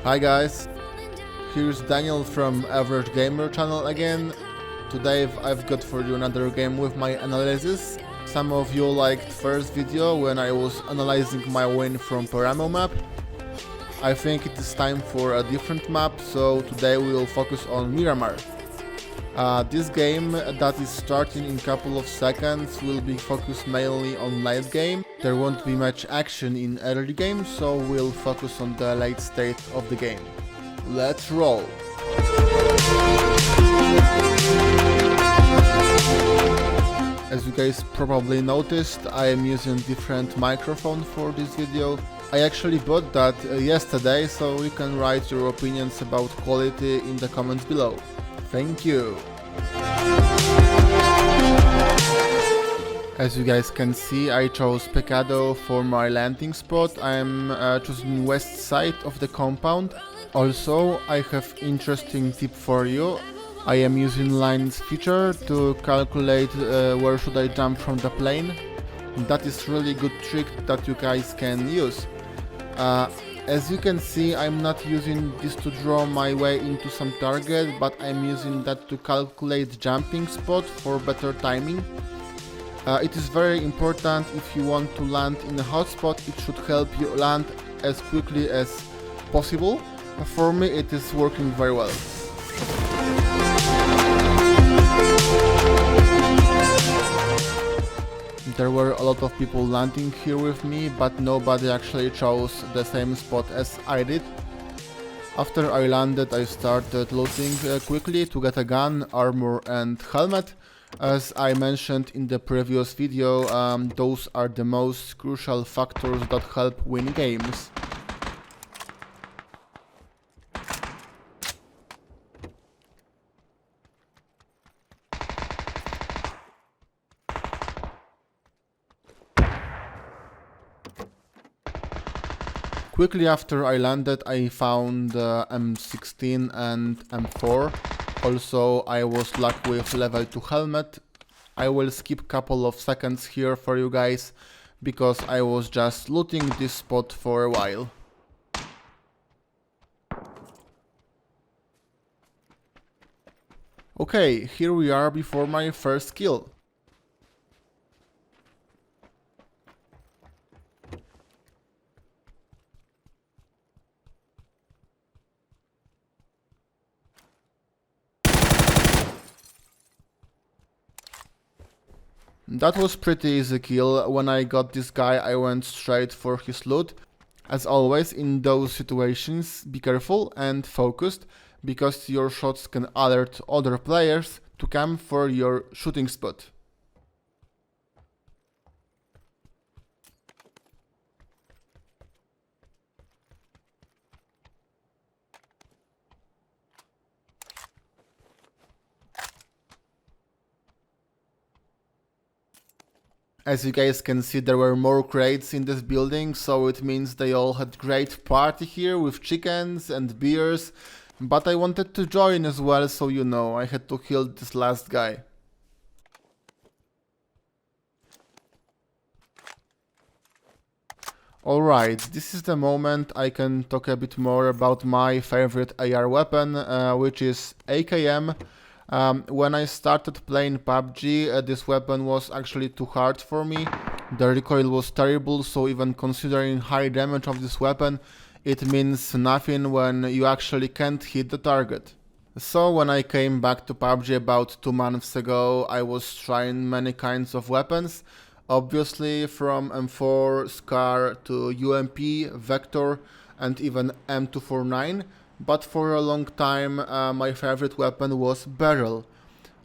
Hi guys, here's Daniel from Average Gamer channel again. Today I've got for you another game with my analysis. Some of you liked first video when I was analyzing my win from Paramo map. I think it is time for a different map, so today we will focus on Miramar. This game that is starting in a couple of seconds will be focused mainly on late game. There won't be much action in early game, so we'll focus on the late state of the game. Let's roll! As you guys probably noticed, I am using different microphone for this video. I actually bought that yesterday, so you can write your opinions about quality in the comments below. Thank you! As you guys can see, I chose Pecado for my landing spot. I am choosing west side of the compound. Also, I have interesting tip for you. I am using lines feature to calculate where should I jump from the plane. That is really good trick that you guys can use. As you can see, I'm not using this to draw my way into some target, but I'm using that to calculate jumping spot for better timing. It is very important if you want to land in a hotspot. It should help you land as quickly as possible. For me, it is working very well. There were a lot of people landing here with me, but nobody actually chose the same spot as I did. After I landed, I started looting quickly to get a gun, armor and helmet. As I mentioned in the previous video, those are the most crucial factors that help win games. Quickly after I landed, I found M16 and M4. Also, I was lucky with level 2 helmet. I will skip couple of seconds here for you guys, because I was just looting this spot for a while. Okay, here we are before my first kill. That was pretty easy kill. When I got this guy, I went straight for his loot. As always in those situations, be careful and focused, because your shots can alert other players to come for your shooting spot. As you guys can see, there were more crates in this building, so it means they all had great party here with chickens and beers. But I wanted to join as well, so you know, I had to kill this last guy. Alright, this is the moment I can talk a bit more about my favorite AR weapon, which is AKM. When I started playing Pubg, this weapon was actually too hard for me. The recoil was terrible, so even considering high damage of this weapon, it means nothing when you actually can't hit the target. So when I came back to Pubg about 2 months ago, I was trying many kinds of weapons. Obviously from M4, SCAR to UMP, Vector and even M249. But for a long time my favorite weapon was barrel.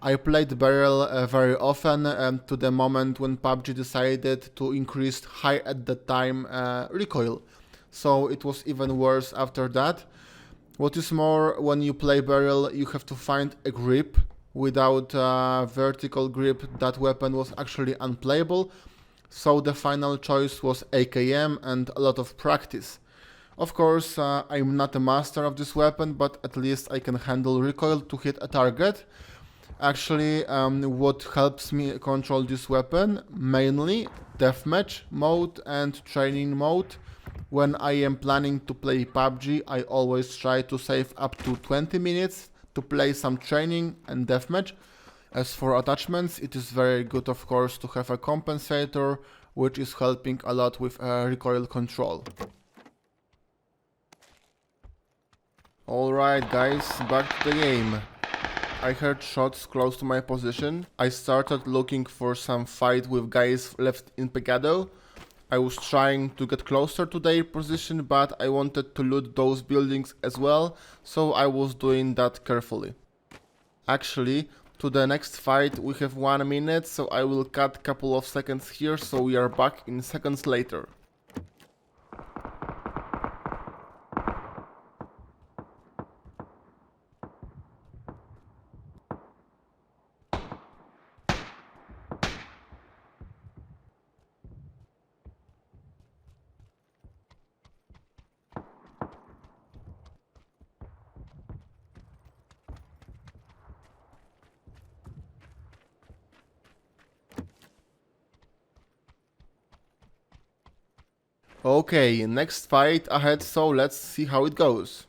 I played barrel very often to the moment when Pubg decided to increase high at the time recoil. So it was even worse after that. What is more, when you play barrel you have to find a grip. Without vertical grip that weapon was actually unplayable. So the final choice was AKM and a lot of practice. Of course, I'm not a master of this weapon, but at least I can handle recoil to hit a target. Actually, what helps me control this weapon, mainly deathmatch mode and training mode, When I am planning to play PUBG, I always try to save up to 20 minutes to play some training and deathmatch. As for attachments, it is very good of course to have a compensator, which is helping a lot with recoil control. Alright guys, back to the game. I heard shots close to my position. I started looking for some fight with guys left in Pegado. I was trying to get closer to their position, but I wanted to loot those buildings as well, so I was doing that carefully. Actually, to the next fight we have 1 minute, so I will cut a couple of seconds here, so we are back in seconds later. Okay, next fight ahead, so let's see how it goes.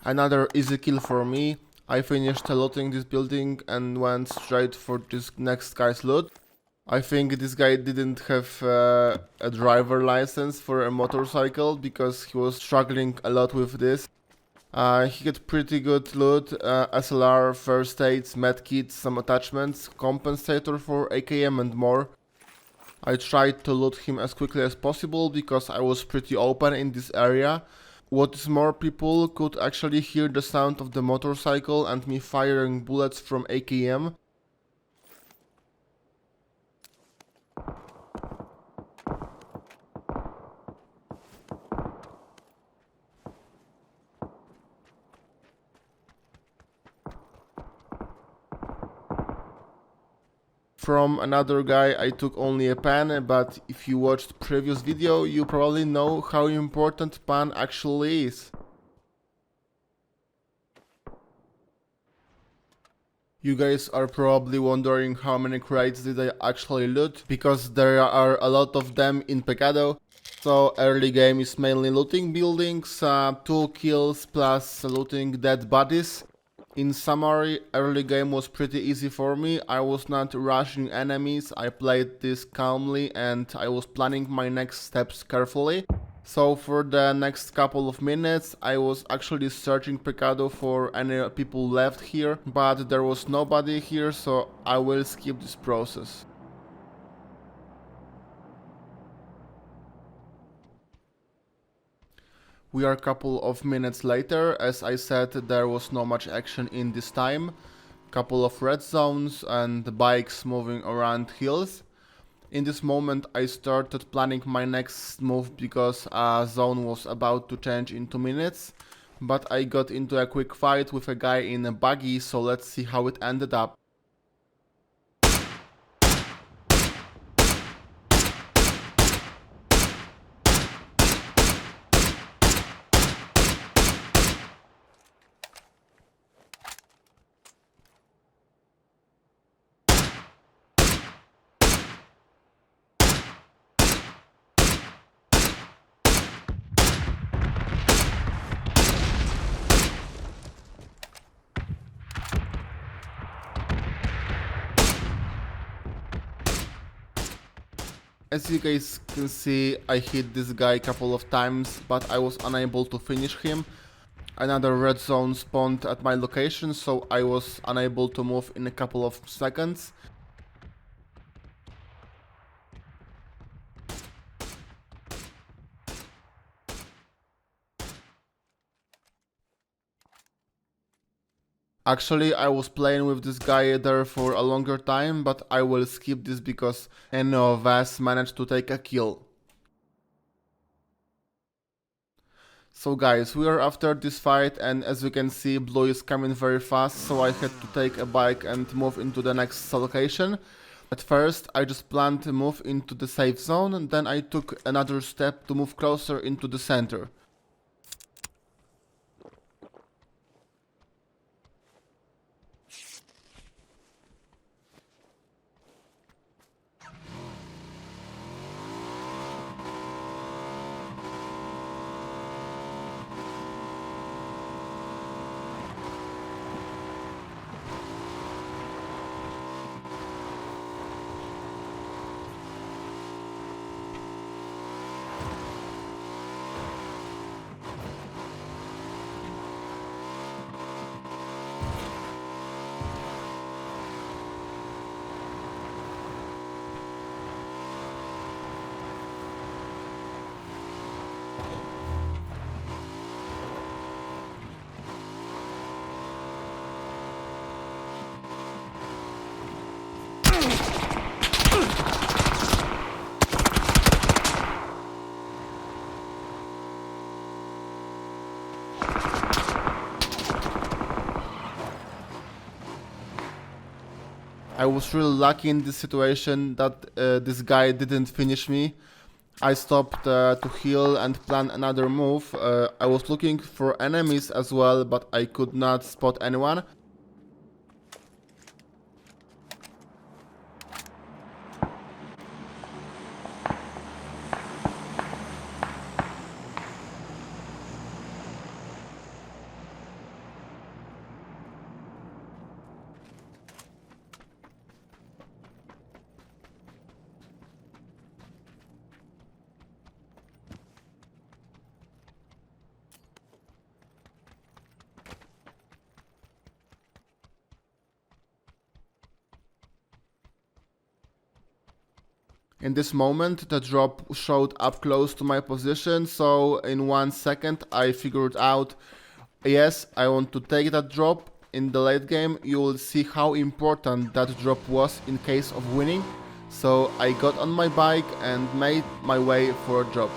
Another easy kill for me. I finished looting this building and went straight for this next guy's loot. I think this guy didn't have a driver license for a motorcycle because he was struggling a lot with this. He had pretty good loot, SLR, first aids, medkits, some attachments, compensator for AKM and more. I tried to loot him as quickly as possible because I was pretty open in this area. What is more, people could actually hear the sound of the motorcycle and me firing bullets from AKM. From another guy I took only a pan, but if you watched previous video you probably know how important pan actually is. You guys are probably wondering how many crates did I actually loot, because there are a lot of them in Pegado. So early game is mainly looting buildings, 2 kills plus looting dead bodies. In summary, early game was pretty easy for me. I was not rushing enemies, I played this calmly and I was planning my next steps carefully. So for the next couple of minutes I was actually searching Pecado for any people left here, but there was nobody here, so I will skip this process. We are a couple of minutes later. As I said, there was not much action in this time. Couple of red zones and bikes moving around hills. In this moment I started planning my next move because a zone was about to change in 2 minutes. But I got into a quick fight with a guy in a buggy, so let's see how it ended up. As you guys can see, I hit this guy a couple of times, but I was unable to finish him. Another red zone spawned at my location, so I was unable to move in a couple of seconds. Actually, I was playing with this guy there for a longer time, but I will skip this because any of us managed to take a kill. So guys, we are after this fight and as you can see blue is coming very fast, so I had to take a bike and move into the next location. At first I just planned to move into the safe zone, and then I took another step to move closer into the center. I was really lucky in this situation that this guy didn't finish me. I stopped to heal and plan another move. I was looking for enemies as well, but I could not spot anyone. In this moment, the drop showed up close to my position, so in 1 second I figured out, yes, I want to take that drop. In the late game, you will see how important that drop was in case of winning. So I got on my bike and made my way for a drop.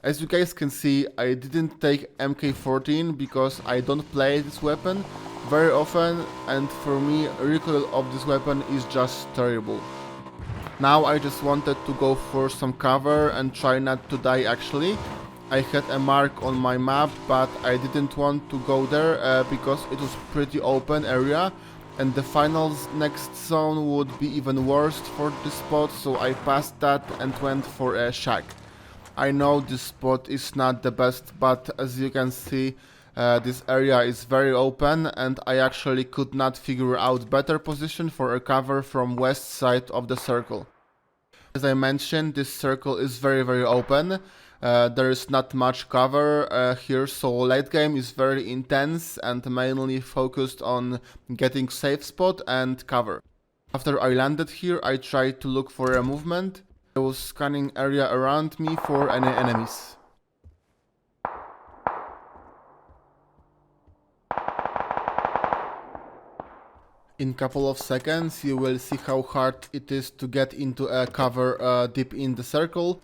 As you guys can see, I didn't take MK14 because I don't play this weapon very often, and for me recoil of this weapon is just terrible. Now I just wanted to go for some cover and try not to die actually. I had a mark on my map, but I didn't want to go there because it was pretty open area and the finals next zone would be even worse for this spot, so I passed that and went for a shack. I know this spot is not the best, but as you can see, this area is very open and I actually could not figure out better position for a cover from west side of the circle. As I mentioned, this circle is very open. There is not much cover here, so late game is very intense and mainly focused on getting safe spot and cover. After I landed here, I tried to look for a movement. I was scanning area around me for any enemies. In couple of seconds you will see how hard it is to get into a cover deep in the circle.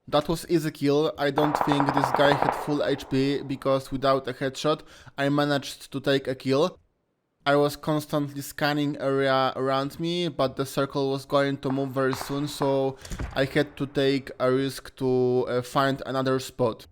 That was easy kill. I don't think this guy had full HP because without a headshot I managed to take a kill. I was constantly scanning area around me, but the circle was going to move very soon, so I had to take a risk to find another spot.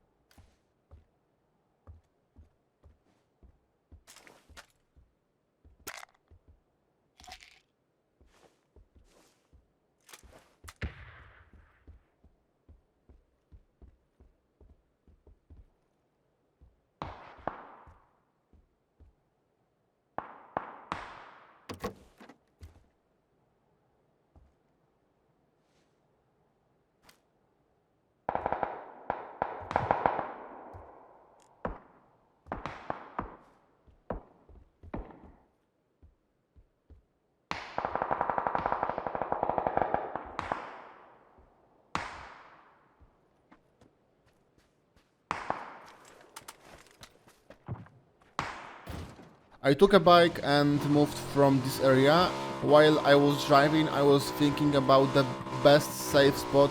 I took a bike and moved from this area. While I was driving, I was thinking about the best safe spot,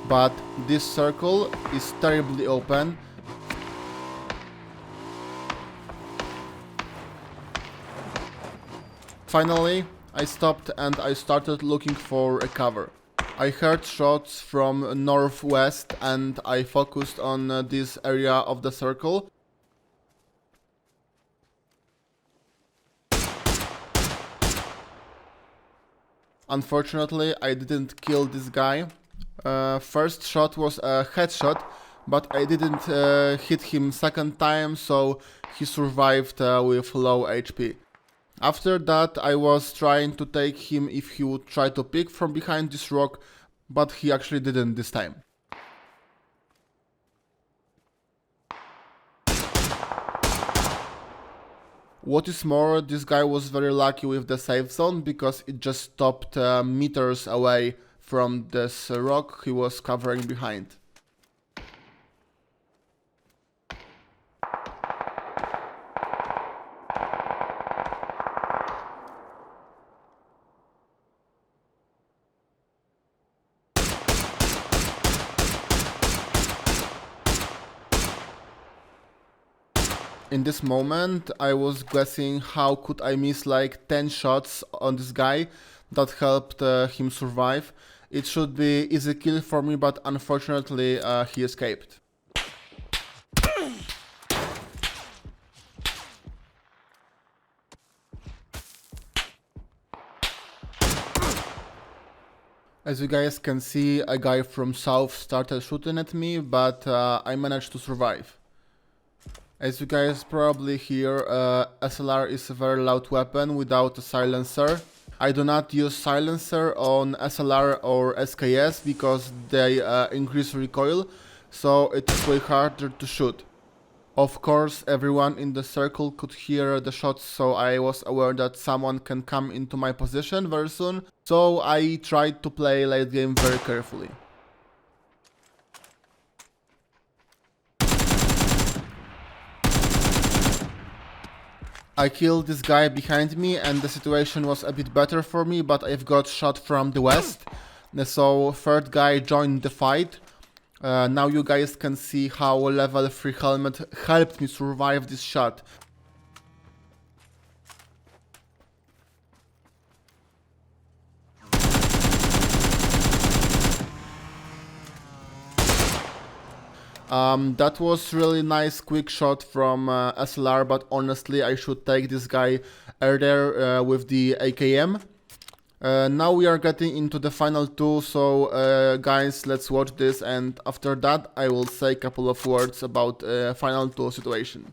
but this circle is terribly open. Finally, I stopped and I started looking for a cover. I heard shots from northwest and I focused on this area of the circle. Unfortunately, I didn't kill this guy. First shot was a headshot, but I didn't hit him second time, so he survived with low HP. After that, I was trying to take him if he would try to pick from behind this rock, but he actually didn't this time. What is more, this guy was very lucky with the safe zone because it just stopped meters away from this rock he was covering behind. In this moment, I was guessing how could I miss like 10 shots on this guy that helped him survive. It should be easy kill for me, but unfortunately he escaped. As you guys can see, a guy from south started shooting at me, but I managed to survive. As you guys probably hear, SLR is a very loud weapon without a silencer. I do not use silencer on SLR or SKS because they increase recoil, so it is way harder to shoot. Of course, everyone in the circle could hear the shots, so I was aware that someone can come into my position very soon, so I tried to play late game very carefully. I killed this guy behind me and the situation was a bit better for me, but I've got shot from the west. So third guy joined the fight. Now you guys can see how level 3 helmet helped me survive this shot. That was really nice quick shot from SLR, but honestly I should take this guy earlier with the AKM. Now we are getting into the final two, so guys, let's watch this, and after that I will say a couple of words about final two situation.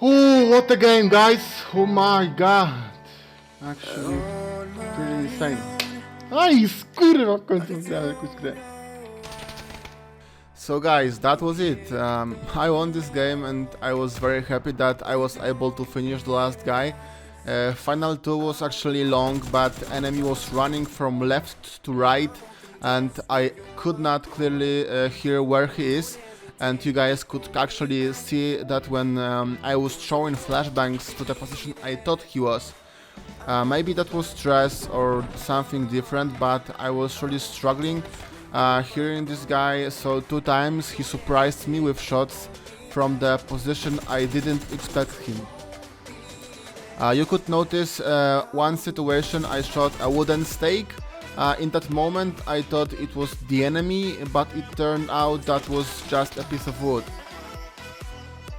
Oh, what a game, guys! Oh my god! Actually, pretty insane. Ai, kurwa, w końcu wygrałem jakąś grę. So guys, that was it. I won this game and I was very happy that I was able to finish the last guy. Final 2 was actually long, but enemy was running from left to right and I could not clearly hear where he is. And you guys could actually see that when I was showing flashbangs to the position I thought he was. Maybe that was stress or something different, but I was really struggling hearing this guy, so 2 times he surprised me with shots from the position I didn't expect him. You could notice one situation I shot a wooden stake. In that moment I thought it was the enemy, but it turned out that was just a piece of wood.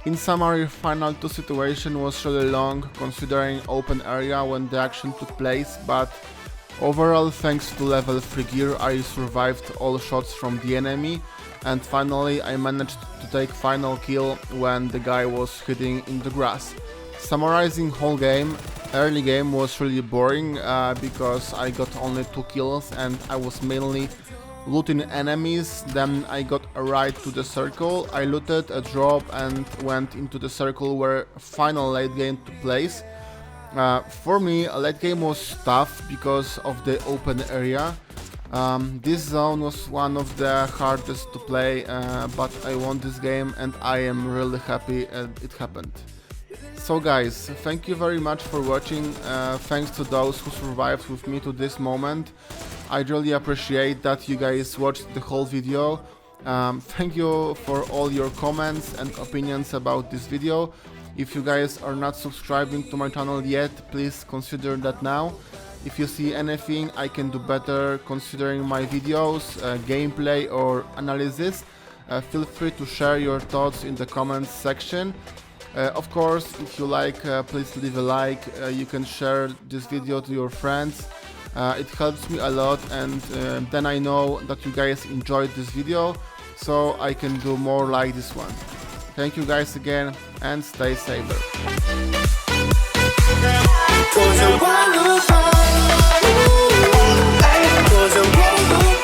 In summary, final 2 situation was really long considering open area when the action took place, but overall thanks to level 3 gear I survived all shots from the enemy, and finally I managed to take final kill when the guy was hitting in the grass. Summarizing whole game, early game was really boring because I got only 2 kills and I was mainly looting enemies. Then I got a ride to the circle, I looted a drop and went into the circle where final late game took place. For me, late game was tough because of the open area. This zone was one of the hardest to play, but I won this game and I am really happy it happened. So guys, thank you very much for watching, thanks to those who survived with me to this moment. I really appreciate that you guys watched the whole video. Thank you for all your comments and opinions about this video. If you guys are not subscribing to my channel yet, please consider that now. If you see anything I can do better considering my videos, gameplay or analysis, feel free to share your thoughts in the comments section. Of course, if you like, please leave a like, you can share this video to your friends. It helps me a lot, and then I know that you guys enjoyed this video, so I can do more like this one. Thank you guys again, and stay safer. Was a